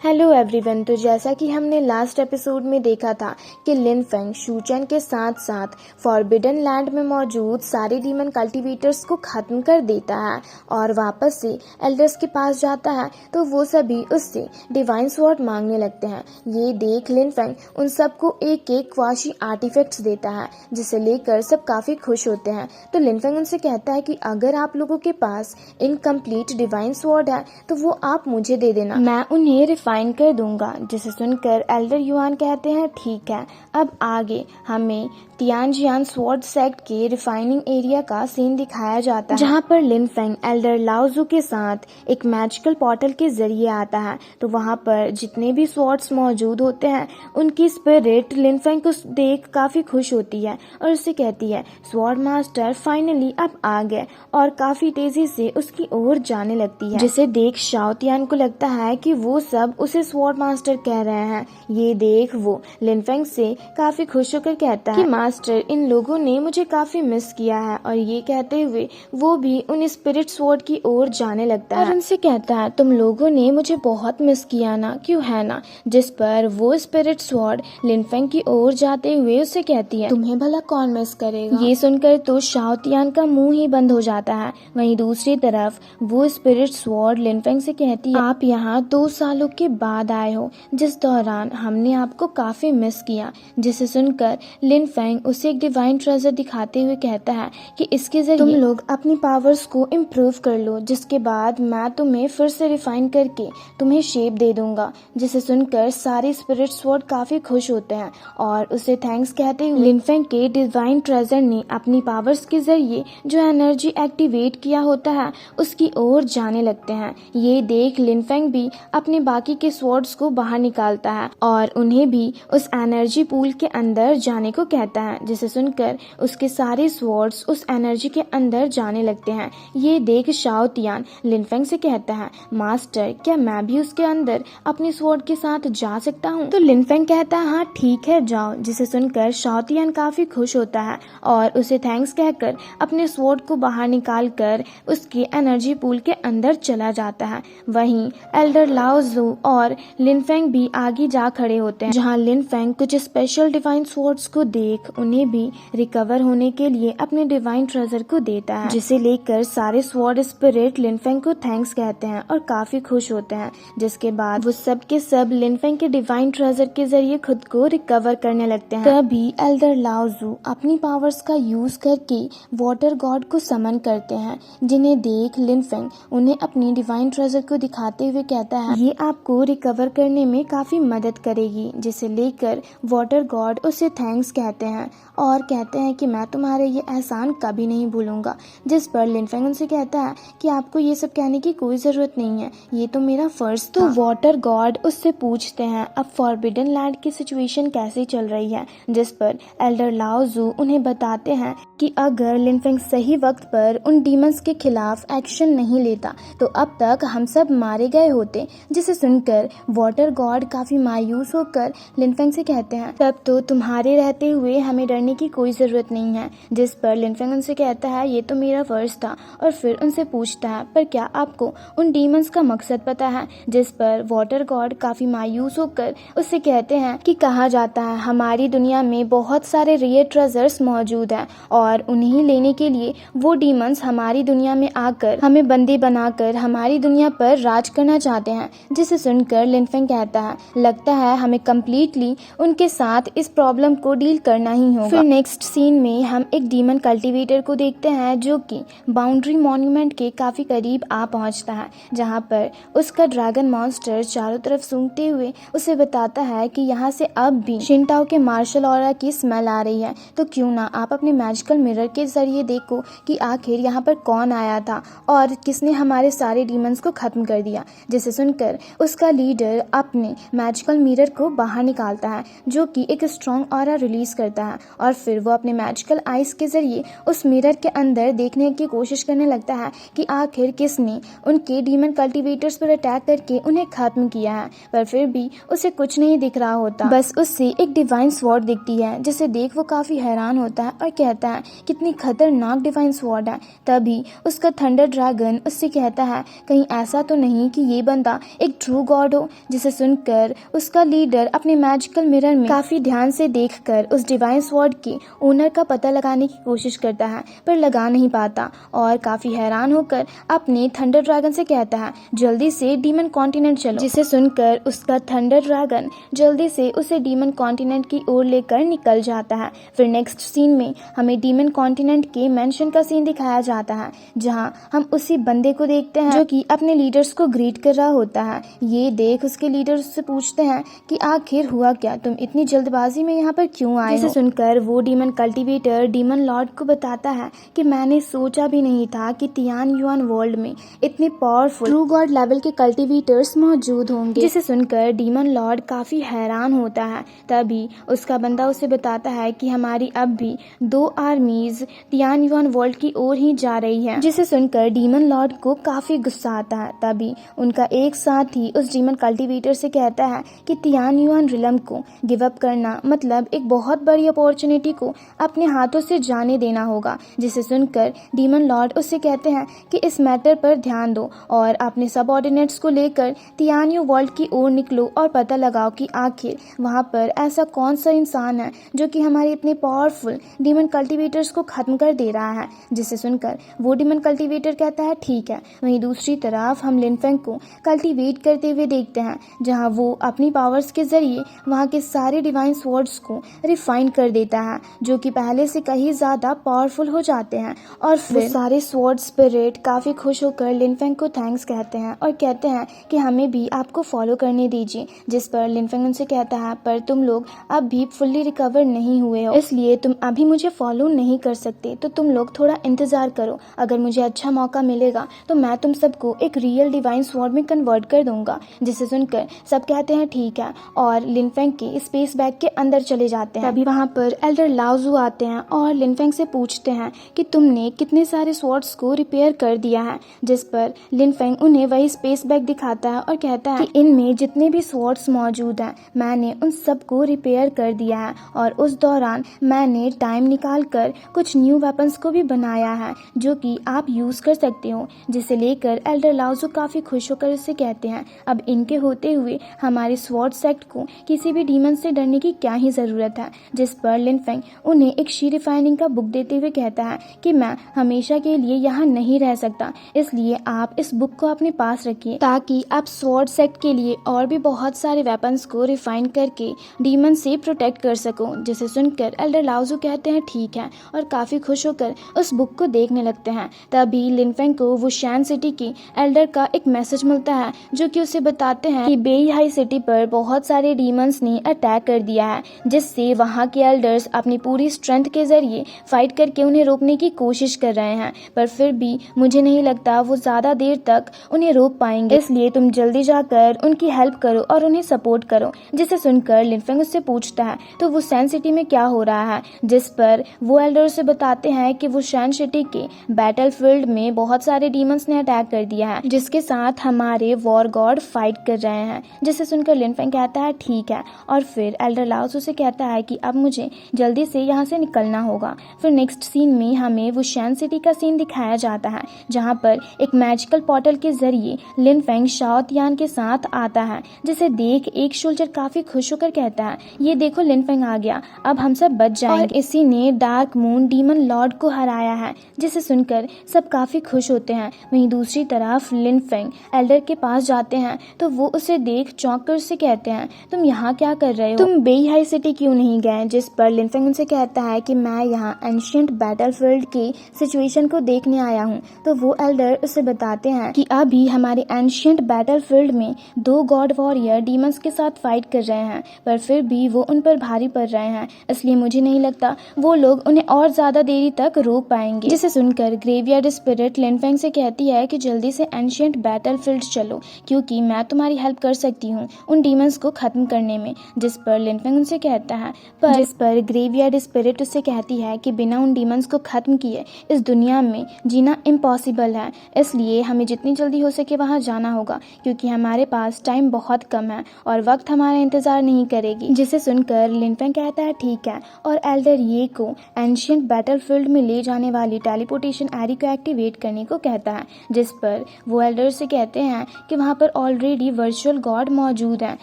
Hello everyone. तो जैसा कि हमने लास्ट एपिसोड में देखा था कि लिन फेंग शूचेन के साथ साथ फॉरबिडन लैंड में मौजूद सारे डीमन कल्टीवेटर्स को खत्म कर देता है और वापस से एल्डर्स के पास जाता है। तो वो सभी उससे डिवाइन स्वॉर्ड मांगने लगते हैं। ये देख लिन फेंग उन सबको एक एक क्वाशी आर्टिफैक्ट्स देता है, जिसे लेकर सब काफी खुश होते हैं। तो लिन फेंग उनसे कहता है कि अगर आप लोगों के पास इनकम्प्लीट डिवाइन स्वॉर्ड है तो वो आप मुझे दे देना, मैं उन्हें रिफाइन कर दूंगा। जिसे सुनकर एल्डर युआन कहते हैं ठीक है। अब आगे हमें तियानजियान स्वॉर्ड सेक्ट के रिफाइनिंग एरिया का सीन दिखाया जाता है, जहाँ पर लिन फेंग एल्डर लाओजू के साथ एक मैजिकल पोर्टल के जरिए आता है। तो वहाँ पर जितने भी स्वॉर्ड्स मौजूद होते हैं उनकी स्पिरिट लिन फेंग को देख काफी खुश होती है और उससे कहती है स्वॉर्ड मास्टर फाइनली अब आ गए, और काफी तेजी से उसकी ओर जाने लगती है। जिसे देख शाओ तियान को लगता है कि वो सब उसे स्वॉर्ड मास्टर कह रहे हैं। ये देख वो लिन फेंग से काफी खुश होकर कहता है कि मास्टर इन लोगों ने मुझे काफी मिस किया है, और ये कहते हुए वो भी उन स्पिरिट स्वॉर्ड की ओर जाने लगता है और उनसे कहता है तुम लोगों ने मुझे बहुत मिस किया ना, क्यों है ना। जिस पर वो स्पिरिट स्वॉर्ड लिन फेंग की ओर जाते हुए उससे कहती है तुम्हें भला कौन मिस करेगा। ये सुनकर तो शाओ तियान का मुंह ही बंद हो जाता है। वहीं दूसरी तरफ वो स्पिरिट स्वॉर्ड लिन फेंग से कहती है आप यहाँ 2 सालों के बाद आए हो, जिस दौरान हमने आपको काफी मिस किया। जिसे सुनकर लिन फेंग उसे एक डिवाइन ट्रेजर दिखाते हुए कहता है कि इसके जरिए तुम लोग अपनी पावर्स को इम्प्रूव कर लो, जिसके बाद मैं तुम्हें फिर से रिफाइन करके तुम्हें शेप दे दूंगा। जिसे सुनकर सारे स्पिरिट स्वॉर्ड काफी खुश होते हैं और उसे थैंक्स कहते हुए लिन फेंग के डिवाइन ट्रेजर ने अपनी पावर्स के जरिए जो एनर्जी एक्टिवेट किया होता है उसकी ओर जाने लगते हैं। ये देख लिन फेंग भी अपने बाकी के स्वॉर्ड्स को बाहर निकालता है और उन्हें भी उस एनर्जी पूल के अंदर जाने को कहता है। जिसे सुनकर उसके सारे स्वॉर्ड्स उस एनर्जी के अंदर जाने लगते हैं। ये देख शाओ तियान लिन फेंग से कहता है मास्टर क्या मैं भी उसके अंदर अपने स्वॉर्ड के साथ जा सकता हूँ। तो लिन फेंग कहता है हाँ ठीक है जाओ। जिसे सुनकर शाओ तियान काफी खुश होता है और उसे थैंक्स कहकर अपने स्वॉर्ड को बाहर निकाल कर उसके एनर्जी पूल के अंदर चला जाता है। वहीं एल्डर लाओजू और लिन फेंग भी आगे जा खड़े होते हैं, जहां लिन फेंग कुछ स्पेशल डिवाइन स्वॉर्ड्स को देख उन्हें भी रिकवर होने के लिए अपने डिवाइन ट्रेजर को देता है। जिसे लेकर सारे स्वॉर्ड स्पिरिट लिन फेंग को थैंक्स कहते हैं और काफी खुश होते हैं। जिसके बाद वो सब के सब लिन फेंग के डिवाइन ट्रेजर के जरिए खुद को रिकवर करने लगते हैं। तभी एल्डर लाओजू अपनी पावर्स का यूज करके वाटर गॉड को समन करते हैं, जिन्हें देख लिन फेंग उन्हें अपनी डिवाइन ट्रेजर को दिखाते हुए कहता है ये आपको रिकवर करने में काफी मदद करेगी। जिसे लेकर वाटर गॉड उसे थैंक्स कहते हैं और कहते हैं कि मैं तुम्हारे ये एहसान कभी नहीं भूलूंगा। जिस पर लिन फेंग उनसे कहता है कि आपको ये सब कहने की कोई जरूरत नहीं है, ये तो मेरा फर्ज था। तो वाटर गॉड उससे पूछते हैं अब फॉरबिडन लैंड की सिचुएशन कैसे चल रही है। जिस पर एल्डर लाओजू उन्हें बताते हैं कि अगर लिन फेंग सही वक्त पर उन डीमंस के खिलाफ एक्शन नहीं लेता तो अब तक हम सब मारे गए होते। जिसे सुनकर वाटर गॉड काफी मायूस होकर लिन फेंग से कहते हैं तब तो तुम्हारे रहते हुए हमें डरने की कोई जरूरत नहीं है। जिस पर लिन फेंग उनसे कहता है ये तो मेरा फर्ज था, और फिर उनसे पूछता है पर क्या आपको उन डीमंस का मकसद पता है। जिस पर वाटर गॉड काफी मायूस होकर उससे कहते हैं कि कहा जाता है हमारी दुनिया में बहुत सारे रेयर ट्रेजर्स मौजूद हैं और उन्हें लेने के लिए वो डीमंस हमारी दुनिया में आकर हमें बंदी बनाकर हमारी दुनिया पर राज करना चाहते हैं। जिसे सुनकर लिन फेंग कहता है लगता है हमें कम्प्लीटली उनके साथ इस प्रॉब्लम को डील करना ही होगा। फिर नेक्स्ट सीन में हम एक डीमन कल्टीवेटर को देखते हैं जो कि बाउंड्री मॉन्यूमेंट के काफी करीब आ पहुंचता है, जहां पर उसका ड्रैगन मॉन्स्टर चारों तरफ सूंघते हुए उसे बताता है कि यहाँ से अब भी शिनटाओ के मार्शल ऑरा की स्मेल आ रही है, तो क्यों ना आप अपने मैजिकल मिरर के जरिए देखो कि आखिर यहाँ पर कौन आया था और किसने हमारे सारे डीमंस को खत्म कर दिया। जिसे सुनकर उसका लीडर अपने मैजिकल मिरर को बाहर निकालता है जो कि एक स्ट्रॉन्ग ऑरा रिलीज करता है, और फिर वो अपने मैजिकल आइस के जरिए उस मिरर के अंदर देखने की कोशिश करने लगता है कि आखिर किसने उनके डीमन कल्टीवेटर्स पर अटैक करके उन्हें खत्म किया है। पर फिर भी उसे कुछ नहीं दिख रहा होता, बस उससे एक डिवाइन स्वॉर्ड दिखती है। जिसे देख वो काफी हैरान होता है और कहता है कितनी खतरनाक डिवाइन स्वॉर्ड है। तभी उसका थंडर ड्रैगन उससे कहता है कहीं ऐसा तो नहीं कि ये बंदा एक ट्रू गॉड हो। जिसे सुनकर उसका लीडर अपने मैजिकल मिरर में काफी ध्यान से देखकर उस डिवाइन स्वॉर्ड के ओनर का पता लगाने की कोशिश करता है, पर लगा नहीं पाता और काफी हैरान होकर अपने थंडर ड्रैगन से कहता है जल्दी से डीमन कॉन्टिनेंट चलो। जिसे सुनकर उसका थंडर ड्रैगन जल्दी से उसे डीमन कॉन्टिनेंट की ओर लेकर निकल जाता है। फिर नेक्स्ट सीन में हमें डीमन कॉन्टिनेंट के मेंशन का सीन दिखाया जाता है, जहां हम उसी बंदे को देखते हैं जो कि अपने लीडर्स को ग्रीट कर रहा होता है। ये देख उसके लीडर्स उससे पूछते हैं कि आखिर हुआ क्या, तुम इतनी जल्दबाजी में यहाँ पर क्यों आए हो। जिसे सुनकर वो डीमन कल्टीवेटर डीमन लॉर्ड को बताता है कि मैंने सोचा भी नहीं था कि तियान युआन वर्ल्ड में इतने पावरफुल ट्रू गॉड लेवल के कल्टीवेटर्स मौजूद होंगे। जिसे सुनकर डीमन लॉर्ड काफी हैरान होता है। तभी उसका बंदा उसे बताता है कि हमारी अब भी 2 आर्मीज तियान युआन वर्ल्ड की ओर ही जा रही है। जिसे सुनकर डीमन लॉर्ड को काफी गुस्सा आता है। तभी उनका एक साथी उस डीमन कल्टीवेटर से कहता है कि तियान युआन रिलम को गिव अप करना मतलब एक बहुत बड़ी अपॉर्चुनिटी को अपने हाथों से जाने देना होगा। जिसे सुनकर डीमन लॉर्ड उससे कहते हैं कि इस मैटर पर ध्यान दो और अपने सबऑर्डिनेट्स को लेकर तियान यू वर्ल्ड की ओर निकलो और पता लगाओ कि आखिर वहां पर ऐसा कौन सा इंसान है जो कि हमारे इतने पावरफुल डीमन कल्टीवेटर्स को खत्म कर दे रहा है। जिसे सुनकर वो डीमन कल्टीवेटर कहता है ठीक है। वहीं दूसरी तरफ हम लिनफेंग को कल्टीवेट करते हुए देखते हैं, जहां वो अपनी पावर्स के जरिए वहां के सारे डिवाइन स्वॉर्ड्स को रिफाइन कर देता है, जो कि पहले से कहीं ज्यादा पावरफुल हो जाते हैं। और फिर सारे स्वॉर्ड स्पिरिट काफी खुश होकर लिनफेंग को थैंक्स कहते हैं और कहते हैं कि हमें भी आपको फॉलो करने दीजिए। जिस पर लिनफेंग उनसे कहता है पर तुम लोग अब भी फुल्ली रिकवर नहीं हुए हो, इसलिए तुम अभी मुझे फॉलो नहीं कर सकते, तो तुम लोग थोड़ा इंतजार करो। अगर मुझे अच्छा मौका मिलेगा तो मैं तुम सबको एक रियल डिवाइन स्वॉर्ड में कन्वर्ट कर दूंगा। जिसे सुनकर सब कहते हैं ठीक है और लिनफेंग के स्पेस बैग के अंदर चले जाते हैं। तभी वहां पर एल्डर लाओजू आते हैं और लिनफेंग से पूछते हैं कि तुमने कितने सारे स्वॉर्ड्स को रिपेयर कर दिया है। जिस पर लिनफेंग उन्हें वही स्पेस बैग दिखाता है और कहता है कि इनमें जितने भी स्वॉर्ड्स मौजूद हैं मैंने उन सबको रिपेयर कर दिया है और उस दौरान मैंने टाइम निकाल कर कुछ न्यू वेपन्स को भी बनाया है जो कि आप यूज कर सकते हो। जिसे लेकर एल्डर लाओजू काफी खुश होकर उससे कहते हैं अब इनके होते हुए हमारे स्वॉर्ड सेक्ट को किसी भी डीमन से डरने की क्या ही जरूरत है। जिस पर लिनफेंग उन्हें एक शी रिफाइनिंग का बुक देते हुए कहता है कि मैं हमेशा के लिए यहाँ नहीं रह सकता, इसलिए आप इस बुक को अपने पास रखिए ताकि आप स्वॉर्ड सेक्ट के लिए और भी बहुत सारे वेपन्स को रिफाइन करके डीमन से प्रोटेक्ट कर सको। जिसे सुनकर एल्डर लाओजू कहते हैं ठीक है और काफी खुश होकर उस बुक को देखने लगते हैं। तभी लिनफेंग को वो शैन सिटी के एल्डर का एक मैसेज मिलता है जो कि उसे बताते हैं कि बेई हाई सिटी पर बहुत सारे डीमंस ने अटैक कर दिया है, जिससे वहां के एल्डर्स अपनी पूरी स्ट्रेंथ के जरिए फाइट करके उन्हें रोकने की कोशिश कर रहे हैं, पर फिर भी मुझे नहीं लगता वो ज्यादा देर तक उन्हें रोक पाएंगे, इसलिए तुम जल्दी जाकर उनकी हेल्प करो और उन्हें सपोर्ट करो। जिसे सुनकर लिनफेंग उससे पूछता है तो वो शैन सिटी में क्या हो रहा है। जिस पर वो एल्डर से बताते हैं कि वो शैन सिटी के बैटलफील्ड में बहुत सारे डीमंस ने अटैक कर दिया है, जिसके साथ हमारे वॉर गॉड फाइट कर रहे हैं। जिसे सुनकर लिनफेंग कहता है ठीक है और फिर एल्डर लाओजू से कहता है कि अब मुझे जल्दी से यहाँ से निकलना होगा। फिर नेक्स्ट सीन में हमें वो शैन सिटी का सीन दिखाया जाता है, जहाँ पर एक मैजिकल पोर्टल के जरिए लिनफेंग शाओ तियान के साथ आता है। जिसे देख एक सोल्जर काफी खुश होकर कहता है ये देखो लिनफेंग आ गया, अब हम सब बच जाएंगे। और इसी ने डार्क मून डीमन लॉर्ड को हराया है। जिसे सुनकर सब काफी खुश होते हैं। वहीं दूसरी तरफ लिनफेंग एल्डर के पास जाते हैं तो वो उसे देख चौंक कर उससे कहते हैं तुम यहाँ क्या कर रहे हो, तुम बेई हाई सिटी क्यों नहीं गए। जिस पर लिनफेंग उनसे कहता है कि मैं यहाँ एंशिएंट बैटलफील्ड की सिचुएशन को देखने आया हूँ। तो वो एल्डर उसे बताते हैं कि अभी हमारे एंशिएंट बैटलफील्ड में 2 गॉड वॉरियर डीमंस के साथ फाइट कर रहे हैं, पर फिर भी वो उन पर भारी पड़ रहे हैं, इसलिए मुझे नहीं लगता वो लोग उन्हें और ज्यादा देरी तक रोक पाएंगे। जिसे सुनकर ग्रेवयार्ड स्पिरिट लिनफेंग से कहती है कि जल्दी से एंशिएंट बैटलफील्ड चलो क्योंकि मैं तुम्हारी हेल्प कर सकती हूँ उन डीमंस को खत्म करने में। जिस पर लिनफेंग उनसे कहता है जिस पर ग्रेवयार्ड स्पिरिट उससे कहती है कि बिना उन डीमंस को खत्म किए इस दुनिया में जीना इम्पॉसिबल है, इसलिए हमें जितनी जल्दी हो सके वहाँ जाना होगा क्योंकि हमारे पास टाइम बहुत कम है और वक्त हमारा इंतजार नहीं करेगी। जिसे सुनकर लिनफेंग कहता है ठीक है और एल्डर ये को एंशिएंट बैटलफील्ड में ले जाने वाली टेलीपोर्टेशन एरी को एक्टिवेट करने को कहता है। जिस पर वो एल्डर से कहते हैं कि वहाँ पर ऑलरेडी ऑलरेडी वर्चुअल गॉड मौजूद हैं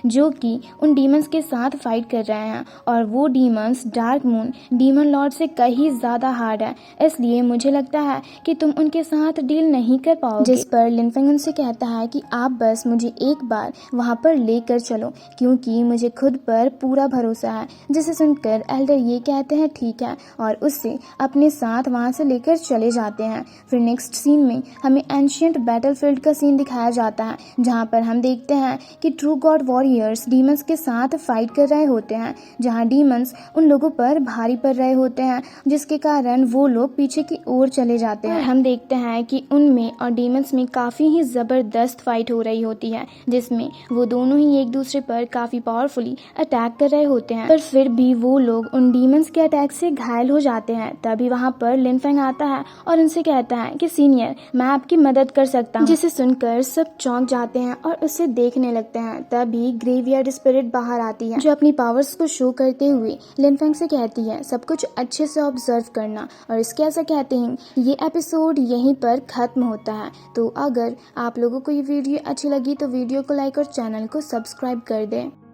जो कि उन डीमंस के साथ फाइट कर रहे हैं, और वो demons dark moon demon Lord से कहीं ज़्यादा हार्ड है, इसलिए मुझे लगता है कि तुम उनके साथ डील नहीं कर पाओगे। जिस पर लिनफेंग उनसे कहता है कि आप बस मुझे एक बार वहाँ पर लेकर चलो क्योंकि मुझे खुद पर पूरा भरोसा है। जिसे सुनकर एल्डर ये कहते हैं ठीक है, और उससे अपने साथ वहाँ से लेकर चले जाते हैं। फिर नेक्स्ट सीन में हमें एंशिएंट बैटलफील्ड का सीन दिखाया जाता है जहाँ पर हम देखते हैं कि ट्रू गॉड वॉरियर्स डीमंस के साथ फाइट कर रहे होते हैं, जहाँ डीमंस उन लोगों पर भारी पड़ रहे होते हैं जिसके कारण वो लोग पीछे की ओर चले जाते हैं। हम देखते हैं कि उनमें और डीमंस में काफ़ी ही ज़बरदस्त फाइट हो रही होती है जिसमें वो दोनों ही एक दूसरे पर काफ़ी पावरफुली अटैक कर रहे होते हैं, पर फिर भी वो लोग उन डीमंस के अटैक से घायल हो जाते हैं। तभी वहाँ पर लिनफेंग आता है और उनसे कहता है कि सीनियर, मैं आपकी मदद कर सकता हूँ। जिसे सुनकर सब चौंक जाते हैं और उसे देखने लगते हैं। तभी ग्रेवयार्ड स्पिरिट बाहर आती है जो अपनी पावर्स को शो करते हुए लिनफेंग से कहती है सब कुछ अच्छे से ऑब्जर्व करना, और इसके ऐसा कहते हैं ये एपिसोड यहीं पर खत्म होता है। तो अगर आप लोगों को ये वीडियो अच्छी लगी तो वीडियो को लाइक और चैनल को सब्सक्राइब कर दें।